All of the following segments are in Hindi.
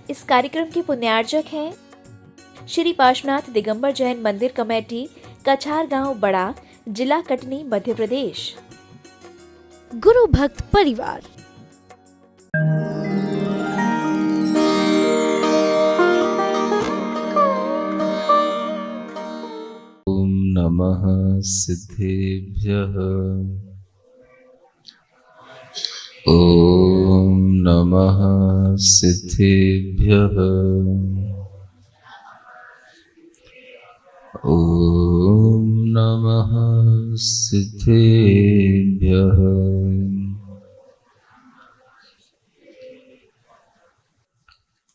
इस कार्यक्रम के पुण्यार्जक हैं श्री पार्श्वनाथ दिगंबर जैन मंदिर कमेटी, कछार गांव बड़ा, जिला कटनी, मध्य प्रदेश। गुरु भक्त परिवार। ओम नमः सिद्धेभ्यः। ओम नमः सिद्धेभ्यः। ओम नमः सिद्धेभ्यः।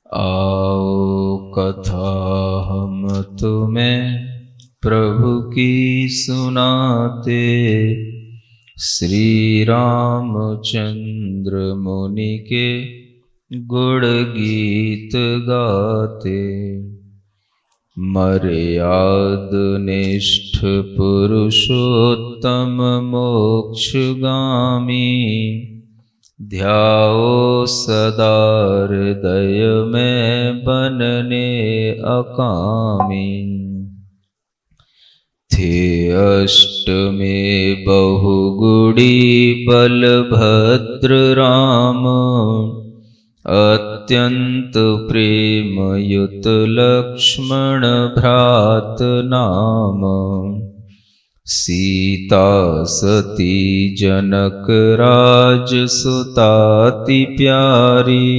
आओ कथा हम तुम्हें प्रभु की सुनाते, श्री रामचंद्र मुनि के गुण गीत गाते। मर्याद निष्ठ पुरुषोत्तम मोक्षगामी, ध्याओ सदा हृदय में बनने अकामी। थे अष्टमे बहुगुणी बलभद्र राम, अत्यंत प्रेम युत लक्ष्मण भ्रात नाम। सीता सती जनक राज सुताति प्यारी,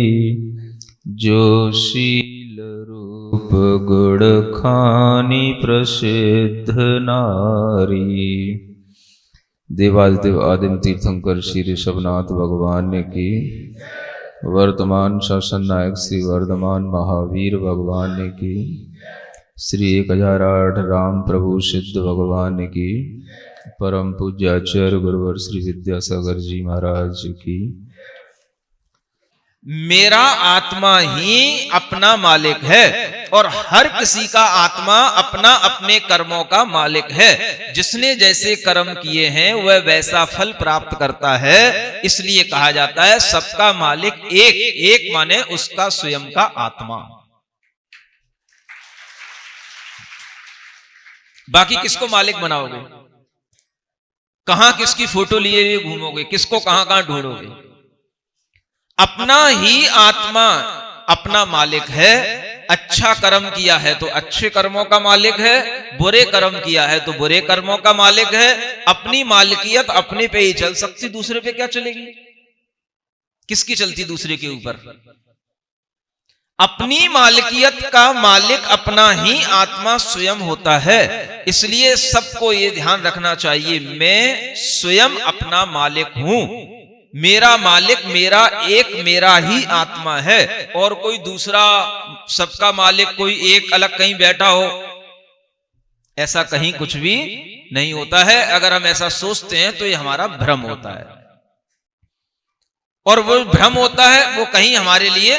जो शील रूप गुण खानी प्रसिद्ध नारी। देवादिदेव आदिम तीर्थंकर श्री ऋषभनाथ भगवान की, वर्तमान शासन नायक श्री वर्धमान महावीर भगवान की, श्री 1008 राम प्रभु सिद्ध भगवान की, परम पूज्य आचार्य गुरुवर श्री विद्यासागर जी महाराज की। मेरा आत्मा ही अपना मालिक है और हर किसी का आत्मा अपना अपने कर्मों का मालिक है। जिसने जैसे कर्म किए हैं वह वैसा फल प्राप्त करता है। इसलिए कहा जाता है सबका मालिक एक, एक माने उसका स्वयं का आत्मा। बाकी किसको मालिक बनाओगे? कहां किसकी फोटो लिए हुए घूमोगे? किसको कहां कहां ढूंढोगे? अपना ही आत्मा अपना मालिक है। अच्छा कर्म किया है तो अच्छे कर्मों का मालिक है, बुरे कर्म किया है तो बुरे कर्मों का मालिक है। अपनी मालिकियत अपने पे ही चल सकती, दूसरे पे क्या चलेगी? किसकी चलती दूसरे के ऊपर? अपनी मालिकियत का मालिक अपना ही आत्मा स्वयं होता है। इसलिए सबको ये ध्यान रखना चाहिए, मैं स्वयं अपना मालिक हूं। मेरा मालिक मेरा एक, मेरा ही आत्मा है और कोई दूसरा सबका मालिक कोई एक अलग कहीं बैठा हो, ऐसा कहीं कुछ भी नहीं होता है। अगर हम ऐसा सोचते हैं तो ये हमारा भ्रम होता है और वो भ्रम होता है वो कहीं हमारे लिए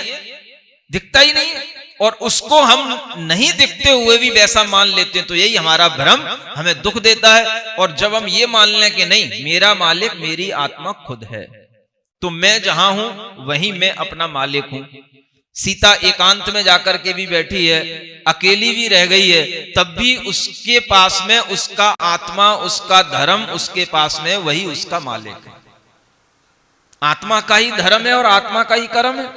दिखता ही नहीं है और उसको हम नहीं दिखते हुए भी वैसा मान लेते हैं, तो यही हमारा भ्रम हमें दुख देता है। और जब हम ये मान लें कि नहीं, मेरा मालिक मेरी आत्मा खुद है, तो मैं जहां हूं वहीं मैं अपना मालिक हूं। सीता एकांत में जाकर के भी बैठी है, अकेली भी रह गई है, तब भी उसके पास में उसका आत्मा, उसका धर्म उसके पास में, वही उसका मालिक है। आत्मा का ही धर्म है और आत्मा का ही कर्म है,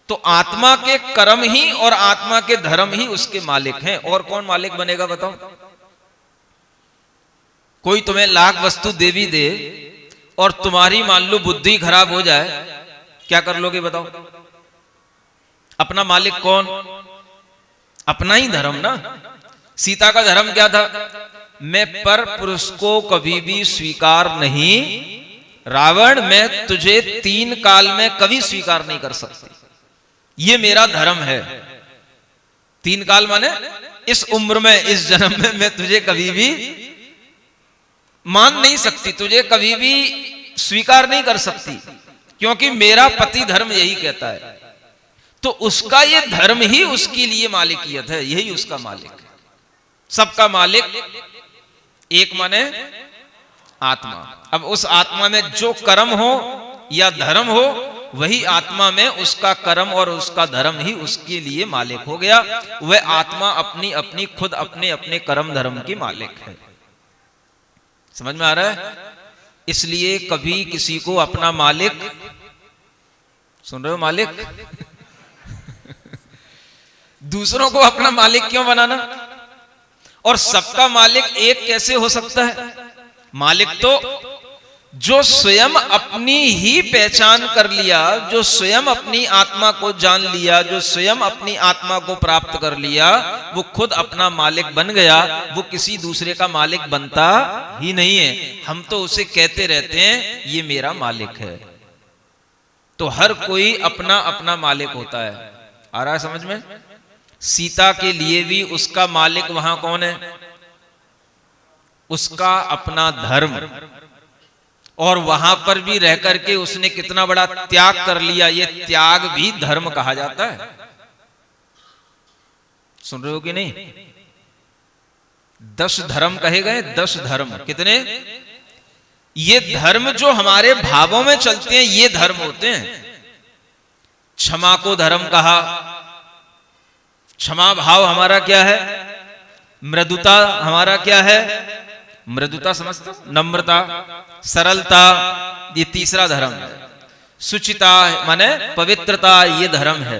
तो आत्मा के कर्म ही और आत्मा के धर्म ही उसके मालिक हैं। और कौन मालिक बनेगा बताओ? कोई तुम्हें लाख वस्तु दे भी दे और तुम्हारी मान लो बुद्धि खराब हो जाए, क्या कर लोगे बताओ? अपना मालिक कौन? अपना ही धर्म ना। सीता का धर्म क्या था? मैं पर पुरुष को कभी भी स्वीकार नहीं, रावण मैं तुझे 3 काल में कभी स्वीकार नहीं कर सकती, ये मेरा धर्म है। 3 काल माने इस उम्र में, इस जन्म में मैं तुझे कभी भी मान नहीं सकती, तुझे कभी भी स्वीकार नहीं कर सकती, क्योंकि मेरा पति धर्म यही कहता है। तो उसका ये धर्म ही उसके लिए मालिकियत है, यही उसका मालिक है। सबका मालिक एक माने आत्मा। अब उस आत्मा में जो कर्म हो या धर्म हो वही आत्मा में उसका कर्म और उसका धर्म ही उसके लिए मालिक हो गया। वह आत्मा अपनी अपनी खुद अपने अपने कर्म धर्म की मालिक है। समझ में आ रहा है? इसलिए कभी किसी को अपना मालिक, सुन रहे हो, मालिक दूसरों को अपना मालिक क्यों बनाना? और सबका मालिक एक कैसे हो सकता है? मालिक तो जो स्वयं अपनी ही पहचान कर लिया, जो स्वयं अपनी आत्मा को जान लिया, जो स्वयं अपनी आत्मा को प्राप्त कर लिया, वो खुद अपना मालिक बन गया। वो किसी दूसरे का मालिक बनता ही नहीं है। हम तो उसे कहते रहते हैं ये मेरा मालिक है। तो हर कोई अपना अपना मालिक होता है। आ रहा है समझ में? सीता के लिए भी उसका मालिक वहां कौन है? उसका अपना धर्म। और वहां पर भी रह करके उसने कितना बड़ा त्याग कर लिया। ये त्याग भी धर्म कहा जाता है। सुन रहे हो कि नहीं? 10 धर्म कहे गए। 10 धर्म कितने? ये धर्म जो हमारे भावों में चलते हैं ये धर्म होते हैं। क्षमा को धर्म कहा। क्षमा भाव हमारा क्या है? मृदुता हमारा क्या है? मृदुता समझते हो? नम्रता, सरलता, ये तीसरा धर्म है। सुचिता माने पवित्रता, ये धर्म है।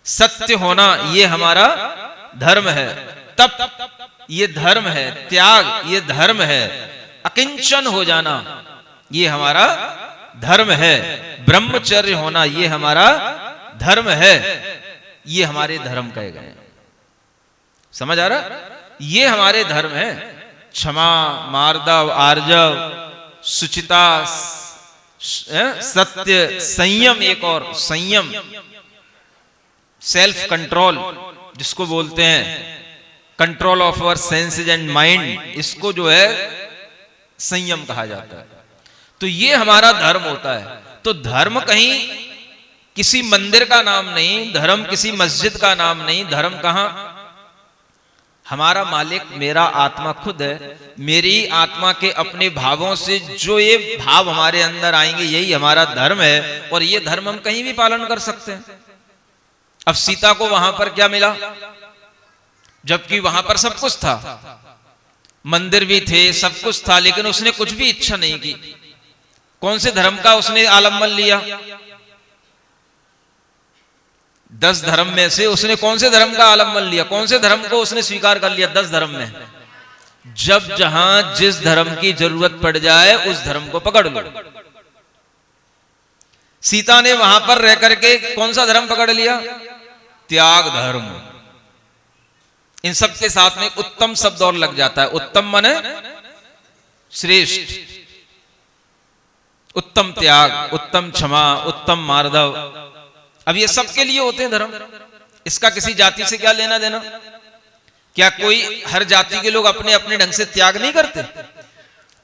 सत्य होना ये हमारा धर्म है। तप ये धर्म है। त्याग ये धर्म है। अकिंचन हो जाना ये हमारा धर्म है। ब्रह्मचर्य होना ये हमारा धर्म है। ये हमारे धर्म कहे गए। समझ आ रहा? ये हमारे धर्म है। क्षमा, मार्दव, आर्जव, सुचिता, सत्य, संयम, एक और संयम, सेल्फ कंट्रोल जिसको बोलते हैं, control of our senses and mind, इसको जो है संयम कहा जाता है। तो ये हमारा धर्म होता है। तो धर्म कहीं किसी मंदिर का नाम नहीं, धर्म किसी मस्जिद का नाम नहीं। धर्म कहां? हमारा मालिक मेरा आत्मा खुद है। मेरी आत्मा के अपने भावों से जो ये भाव हमारे अंदर आएंगे यही हमारा धर्म है। और ये धर्म हम कहीं भी पालन कर सकते हैं। अब सीता को वहां पर क्या मिला? जबकि वहां पर सब कुछ था, मंदिर भी थे, सब कुछ था, लेकिन उसने कुछ भी इच्छा नहीं की। कौन से धर्म का उसने आलम्बन लिया? 10 धर्म में से उसने कौन से धर्म का आलम्बन लिया? कौन से धर्म को उसने स्वीकार कर लिया 10 धर्म में? जब जहां जिस धर्म की जरूरत पड़ जाए उस धर्म को पकड़ लो। सीता ने वहां पर रह करके कौन सा धर्म पकड़ लिया? त्याग धर्म। इन सब के साथ में उत्तम शब्द और लग जाता है। उत्तम माने श्रेष्ठ, उत्तम त्याग, उत्तम क्षमा, उत्तम मार्दव। अब ये सबके लिए होते हैं धर्म। इसका किसी जाति से क्या लेना देना? क्या कोई हर जाति के लोग अपने अपने ढंग से त्याग नहीं करते?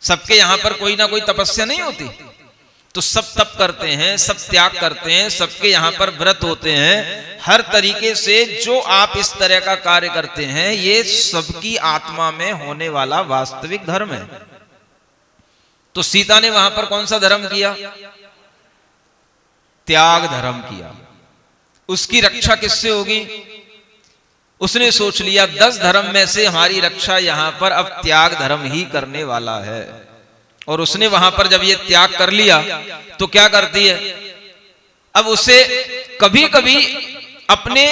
सबके यहां पर कोई ना कोई तपस्या नहीं होती? तो सब तप करते हैं, सब त्याग करते हैं, सबके यहां पर व्रत होते हैं। हर तरीके से जो आप इस तरह का कार्य करते हैं ये सबकी आत्मा में होने वाला वास्तविक धर्म है। तो सीता ने वहां पर कौन सा धर्म किया? त्याग धर्म किया। उसकी रक्षा किससे होगी? उसने सोच लिया 10 धर्म में से हमारी रक्षा यहां पर अब त्याग धर्म ही करने वाला है। और उसने वहां पर जब ये त्याग कर लिया तो क्या करती है? अब उसे कभी कभी अपने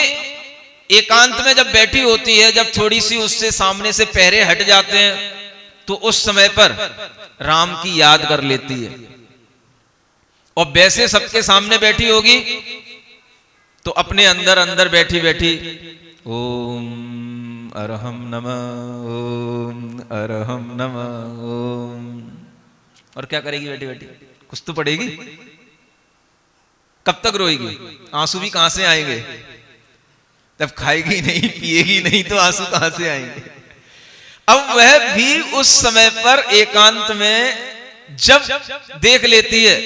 एकांत में जब बैठी होती है, जब थोड़ी सी उससे सामने से पहरे हट जाते हैं, तो उस समय पर राम की याद कर लेती है। और वैसे सबके सामने बैठी होगी तो अपने अंदर अंदर बैठी बैठी ओम अरहम नमः, ओम अरहम नमः, ओम। और क्या करेगी बैठी बैठी? कुछ तो पढ़ेगी। कब तक रोएगी? आंसू भी कहां से आएंगे? जब खाएगी नहीं, पिएगी नहीं तो आंसू कहां से आएंगे? अब वह भी उस समय पर एकांत में जब देख लेती है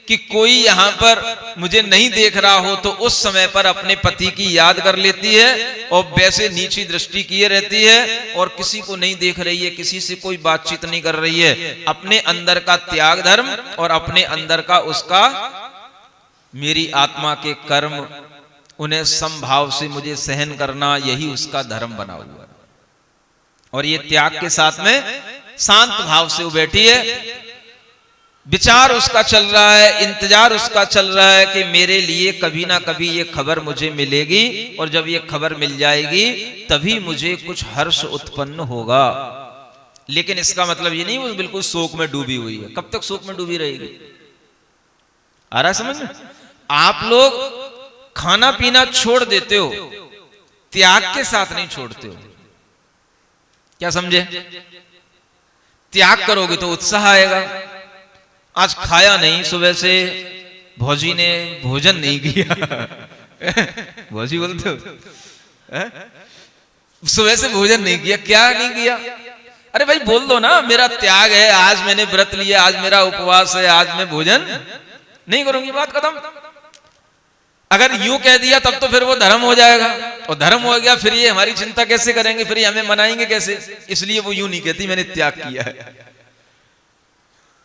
कि कोई यहां पर मुझे नहीं देख रहा हो, तो उस समय पर अपने पति की याद कर लेती है और वैसे नीची दृष्टि किए रहती है और किसी को नहीं देख रही है, किसी से कोई बातचीत नहीं कर रही है। अपने अंदर का त्याग धर्म और अपने अंदर का उसका मेरी आत्मा के कर्म, उन्हें समभाव से मुझे सहन करना, यही उसका धर्म बना हुआ है। और ये त्याग के साथ में शांत भाव से वो बैठी है, विचार उसका चल रहा है, इंतजार उसका चल रहा है कि मेरे लिए कभी ना कभी ये खबर मुझे मिलेगी, और जब ये खबर मिल जाएगी तभी मुझे कुछ हर्ष उत्पन्न होगा। लेकिन इसका मतलब ये नहीं वो बिल्कुल शोक में डूबी हुई है। कब तक शोक में डूबी रहेगी? आ रहा है समझ में? आप लोग खाना पीना छोड़ देते हो, त्याग के साथ नहीं छोड़ते हो। क्या समझे? त्याग करोगे तो उत्साह आएगा। आज खाया नहीं, सुबह से भौजी ने भोजन नहीं किया भौजी बोलते हो, सुबह से भोजन नहीं किया, क्या नहीं किया? अरे भाई बोल दो ना, मेरा त्याग है, आज मैंने व्रत लिया, आज मेरा उपवास है, आज मैं भोजन नहीं करूंगी, बात खत्म। अगर यूं कह दिया तब तो फिर वो धर्म हो जाएगा, और धर्म हो गया फिर ये हमारी चिंता कैसे करेंगे, फिर ये हमें मनाएंगे कैसे? इसलिए वो यूं नहीं कहती मैंने त्याग किया है।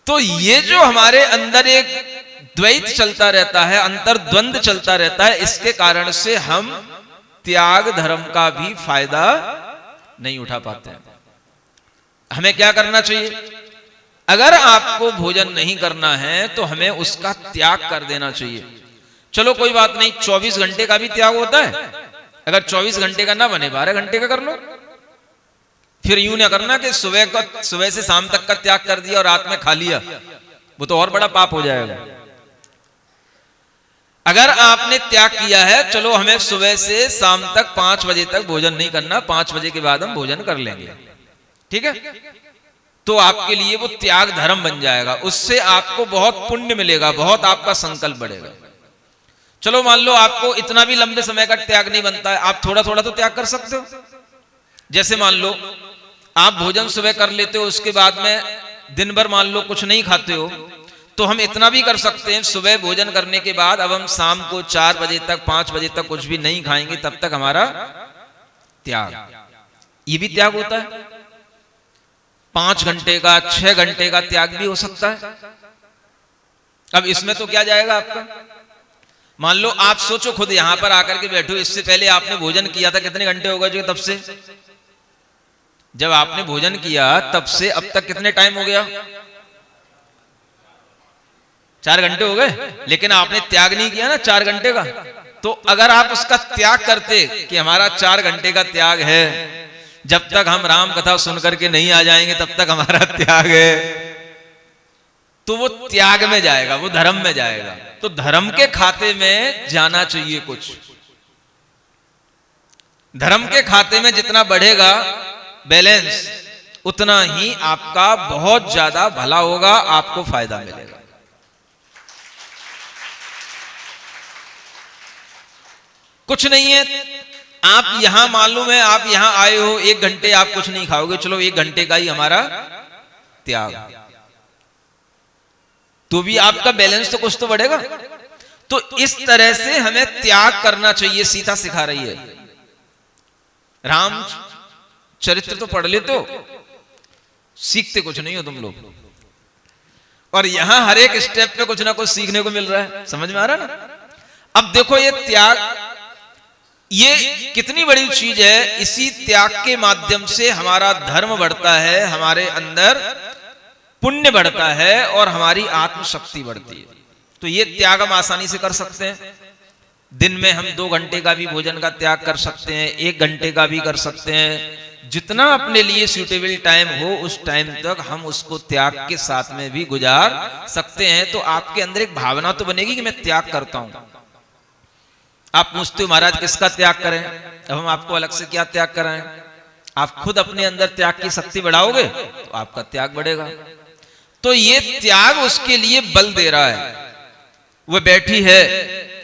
तो ये जो हमारे अंदर एक द्वैत चलता रहता है, अंतर्द्वंद चलता रहता है, इसके कारण से हम त्याग धर्म का भी फायदा नहीं उठा पाते हैं। हमें क्या करना चाहिए? अगर आपको भोजन नहीं करना है तो हमें उसका त्याग कर देना चाहिए। चलो कोई बात नहीं, 24 घंटे का भी त्याग होता है। अगर 24 घंटे का ना बने, 12 घंटे का कर लो। फिर यूं ना करना कि सुबह से शाम तक का त्याग कर दिया और रात में खा लिया, वो तो और बड़ा पाप हो जाएगा। अगर आपने त्याग किया है, चलो हमें सुबह से शाम तक 5 बजे तक भोजन नहीं करना, 5 बजे के बाद हम भोजन कर लेंगे, ठीक है? तो आपके लिए वो त्याग धर्म बन जाएगा, उससे आपको बहुत पुण्य मिलेगा, बहुत आपका संकल्प बढ़ेगा। चलो मान लो आपको इतना भी लंबे समय का त्याग नहीं बनता है, आप थोड़ा थोड़ा तो त्याग कर सकते हो। जैसे मान लो आप भोजन सुबह कर लेते हो, उसके बाद में दिन भर मान लो कुछ नहीं खाते हो, तो हम इतना भी कर सकते हैं, सुबह भोजन करने के बाद अब हम शाम को 4 बजे तक 5 बजे तक कुछ भी नहीं खाएंगे, तब तक हमारा त्याग। ये भी त्याग होता है। 5 घंटे का 6 घंटे का त्याग भी हो सकता है। अब इसमें तो क्या जाएगा आपका? मान लो आप सोचो खुद यहां पर आकर के बैठो, इससे पहले आपने भोजन किया था, कितने घंटे हो गए जो तब से? जब आपने भोजन किया तब से अब तक कितने टाइम हो गया? 4 घंटे हो गए, लेकिन आपने त्याग नहीं किया ना 4 घंटे का। तो अगर आप उसका त्याग करते कि हमारा 4 घंटे का त्याग है, जब तक हम राम कथा सुन करके नहीं आ जाएंगे तब तक हमारा त्याग है, तो वो त्याग में जाएगा, वो धर्म में जाएगा। तो धर्म के खाते में जाना चाहिए कुछ। धर्म के खाते में जितना बढ़ेगा बैलेंस, उतना ही आपका बहुत ज्यादा भला होगा, आपको फायदा मिलेगा। कुछ नहीं है, आप यहां मालूम है, आप यहां आए हो, 1 घंटे आप कुछ नहीं खाओगे, चलो 1 घंटे का ही हमारा त्याग, तो भी आपका बैलेंस तो कुछ तो बढ़ेगा। तो इस तरह से हमें त्याग करना चाहिए, सीता सिखा रही है। राम चरित्र तो पढ़ लेते हो, सीखते कुछ नहीं हो तुम लोग, और यहां हर एक स्टेप पे कुछ ना कुछ सीखने को मिल रहा है। समझ में आ रहा है ना? अब देखो ये त्याग, ये कितनी बड़ी चीज है। इसी त्याग के माध्यम से हमारा धर्म बढ़ता है, हमारे अंदर पुण्य बढ़ता है और हमारी आत्मशक्ति बढ़ती है। तो ये त्याग हम आसानी से कर सकते हैं। दिन में हम 2 घंटे का भी भोजन का त्याग कर सकते हैं, 1 घंटे का भी कर सकते हैं। जितना अपने लिए सूटेबल टाइम हो उस टाइम तक हम उसको त्याग के साथ में भी गुजार सकते हैं। तो आपके अंदर एक भावना तो बनेगी कि मैं त्याग करता हूं। आप पूछते हो महाराज किसका त्याग करें? अब हम आपको अलग से क्या त्याग कराएं? आप खुद अपने अंदर त्याग की शक्ति बढ़ाओगे तो आपका त्याग बढ़ेगा। तो ये त्याग उसके लिए बल दे रहा है। वह बैठी है,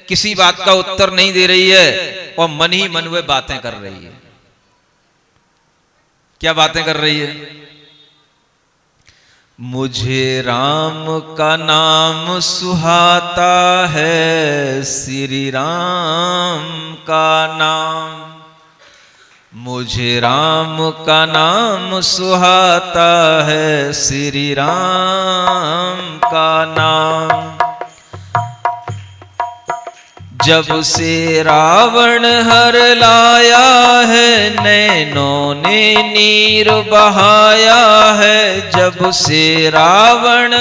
किसी बात का उत्तर नहीं दे रही है और मन ही मन वह बातें कर रही है। क्या बातें कर रही है? मुझे राम का नाम सुहाता है, श्री राम का नाम। मुझे राम का नाम सुहाता है, श्री राम का नाम। जब से रावण हर लाया है, नैनों ने नीर बहाया है। जब से रावण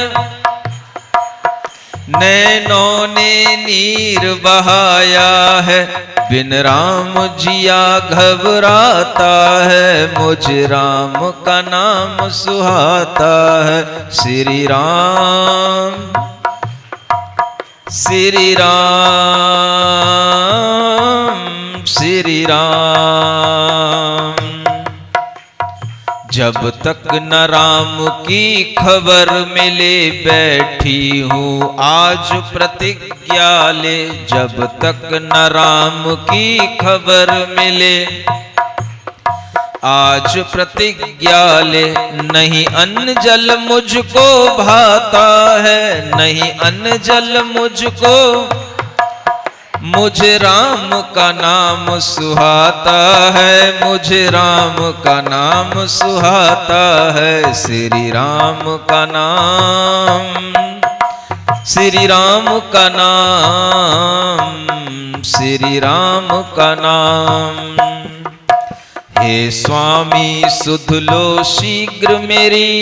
नैनों ने नीर बहाया है, बिन राम जिया घबराता है। मुझ राम का नाम सुहाता है। श्री राम श्री राम श्री राम। जब तक न राम की खबर मिले, बैठी हूँ आज प्रतिज्ञा ले। जब तक न राम की खबर मिले, आज प्रतिज्ञा ले। नहीं अन्न जल मुझको भाता है, नहीं अन्न जल मुझको, मुझ राम का नाम सुहाता है। मुझ राम का नाम सुहाता है। श्री राम का नाम, श्री राम का नाम, श्री राम का नाम। हे स्वामी सुध लो शीघ्र मेरी,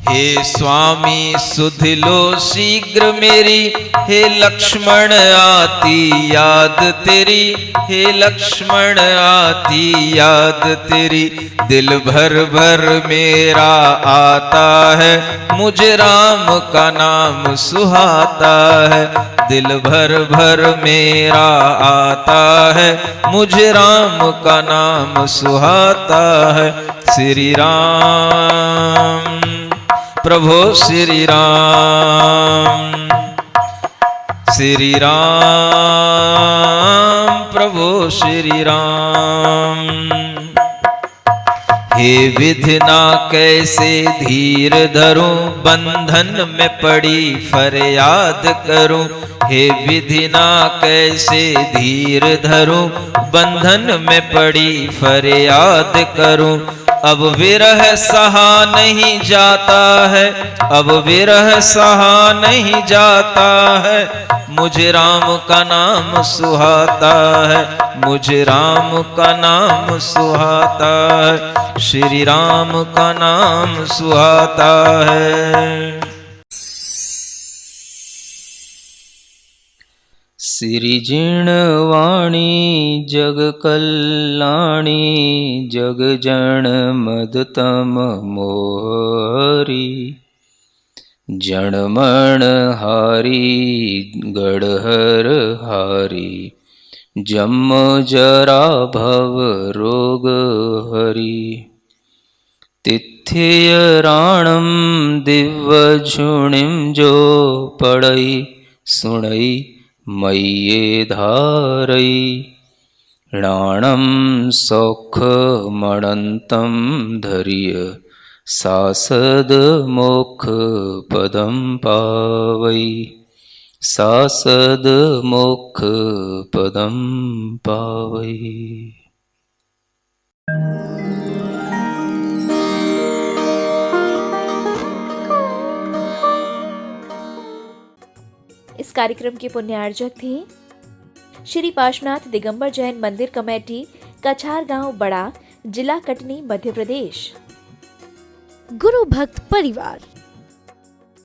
हे स्वामी सुध लो शीघ्र मेरी। हे लक्ष्मण आती याद तेरी, हे लक्ष्मण आती याद तेरी। दिल भर भर मेरा आता है, मुझ राम का नाम सुहाता है। दिल भर भर मेरा आता है, मुझ राम का नाम सुहाता है। श्री राम प्रभो श्री राम, श्री राम प्रभो श्री राम। हे विधना कैसे धीर धरूं, बंधन में पड़ी फरियाद करूं। हे विधना कैसे धीर धरूं, बंधन में पड़ी फरियाद करूं। अब विरह सहा नहीं जाता है, अब विरह सहा नहीं जाता है। मुझ राम का नाम सुहाता है, मुझ राम का नाम सुहाता है। श्री राम का नाम सुहाता है। सिरिजिणवाणी जग कल्याणी, जग जन मदतम मोहरी। जणमण हारी गढ़हर हारी, जम जरा भव रोग हरी। तिथ्य राणम दिव्य झुणिम जो पड़ई सुणई मय्ये धारई। राणम सौख मणंतम धर्य, सासद मोक्ष पदम पावई। सासद मोक्ष पदम पावई। इस कार्यक्रम के पुण्यार्जक थे श्री पार्श्वनाथ दिगंबर जैन मंदिर कमेटी, कछार गांव बड़ा, जिला कटनी, मध्य प्रदेश। गुरु भक्त परिवार।